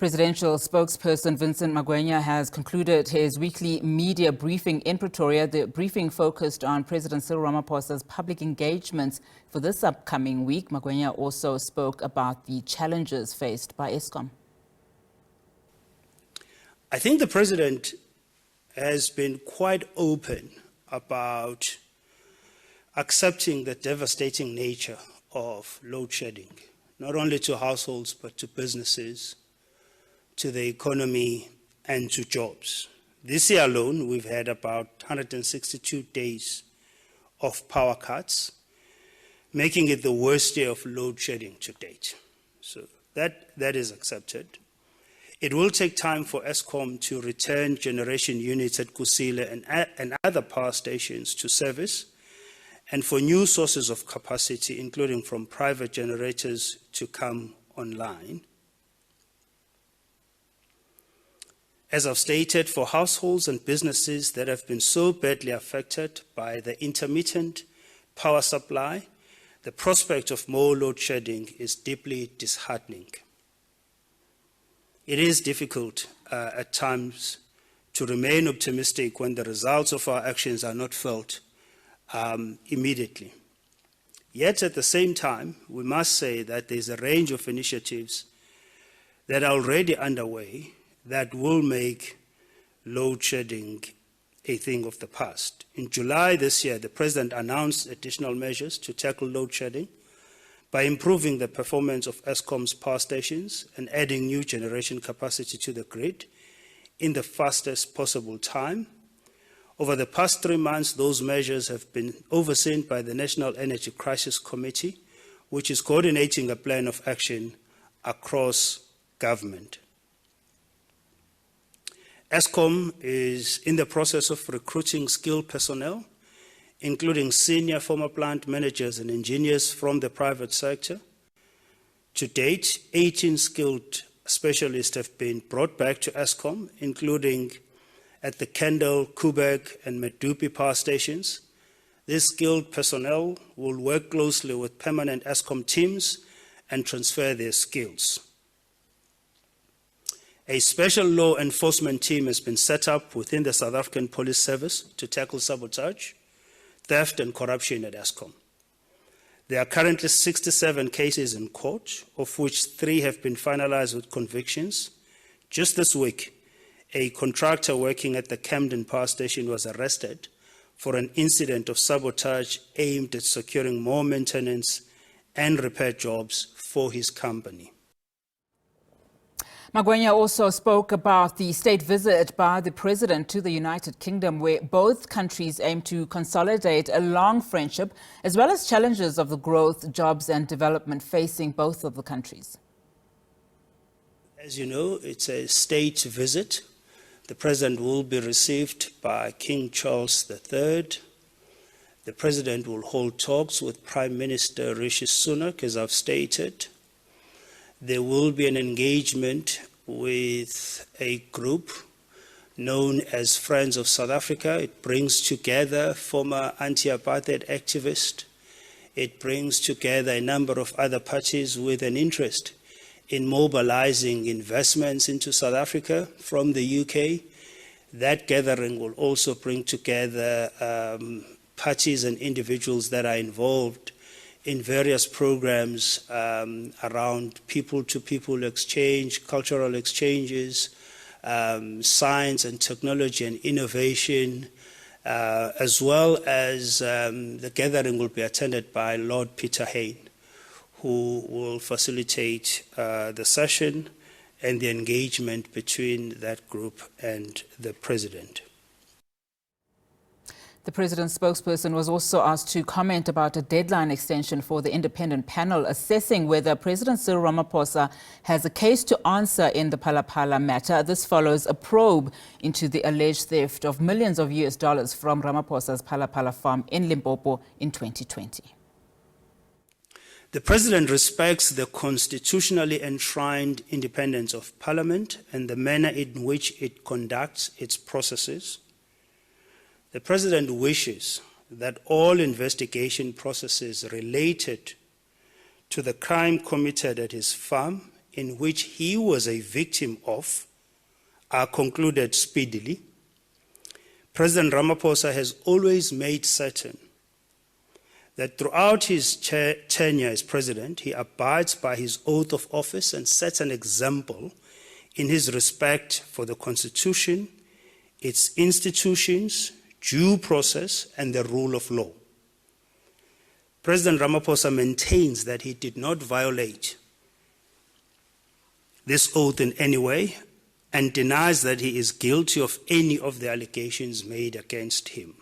Presidential spokesperson Vincent Magwenya has concluded his weekly media briefing in Pretoria. The briefing focused on President Cyril Ramaphosa's public engagements for this upcoming week. Magwenya also spoke about the challenges faced by Eskom. I think the President has been quite open about accepting the devastating nature of load shedding, not only to households but to businesses, to the economy and to jobs. This year alone, we've had about 162 days of power cuts, making it the worst year of load shedding to date. So that is accepted. It will take time for Eskom to return generation units at Kusile and other power stations to service, and for new sources of capacity, including from private generators, to come online. As I've stated, for households and businesses that have been so badly affected by the intermittent power supply, the prospect of more load shedding is deeply disheartening. It is difficult at times to remain optimistic when the results of our actions are not felt immediately. Yet at the same time, we must say that there's a range of initiatives that are already underway that will make load shedding a thing of the past. In July this year, the President announced additional measures to tackle load shedding by improving the performance of Eskom's power stations and adding new generation capacity to the grid in the fastest possible time. Over the past 3 months, those measures have been overseen by the National Energy Crisis Committee, which is coordinating a plan of action across government. Eskom is in the process of recruiting skilled personnel, including senior former plant managers and engineers from the private sector. To date, 18 skilled specialists have been brought back to Eskom, including at the Kendal, Kubek, and Medupi power stations. These skilled personnel will work closely with permanent Eskom teams and transfer their skills. A special law enforcement team has been set up within the South African Police Service to tackle sabotage, theft, and corruption at Eskom. There are currently 67 cases in court, of which 3 have been finalized with convictions. Just this week, a contractor working at the Camden Power Station was arrested for an incident of sabotage aimed at securing more maintenance and repair jobs for his company. Magwenya also spoke about the state visit by the President to the United Kingdom, where both countries aim to consolidate a long friendship, as well as challenges of the growth, jobs and development facing both of the countries. As you know, it's a state visit. The President will be received by King Charles III. The President will hold talks with Prime Minister Rishi Sunak, as I've stated. There will be an engagement with a group known as Friends of South Africa. It brings together former anti-apartheid activists. It brings together a number of other parties with an interest in mobilizing investments into South Africa from the UK. That gathering will also bring together parties and individuals that are involved in various programs around people-to-people exchange, cultural exchanges, science and technology and innovation, as well as the gathering will be attended by Lord Peter Hain, who will facilitate the session and the engagement between that group and the President. The President's spokesperson was also asked to comment about a deadline extension for the independent panel assessing whether President Cyril Ramaphosa has a case to answer in the Phala Phala matter. This follows a probe into the alleged theft of millions of US dollars from Ramaphosa's Phala Phala farm in Limpopo in 2020. The President respects the constitutionally enshrined independence of Parliament and the manner in which it conducts its processes. The President wishes that all investigation processes related to the crime committed at his farm in which he was a victim of are concluded speedily, President Ramaphosa has always made certain that throughout his tenure as president, he abides by his oath of office and sets an example in his respect for the Constitution, its institutions, due process, and the rule of law. President Ramaphosa maintains that he did not violate this oath in any way and denies that he is guilty of any of the allegations made against him.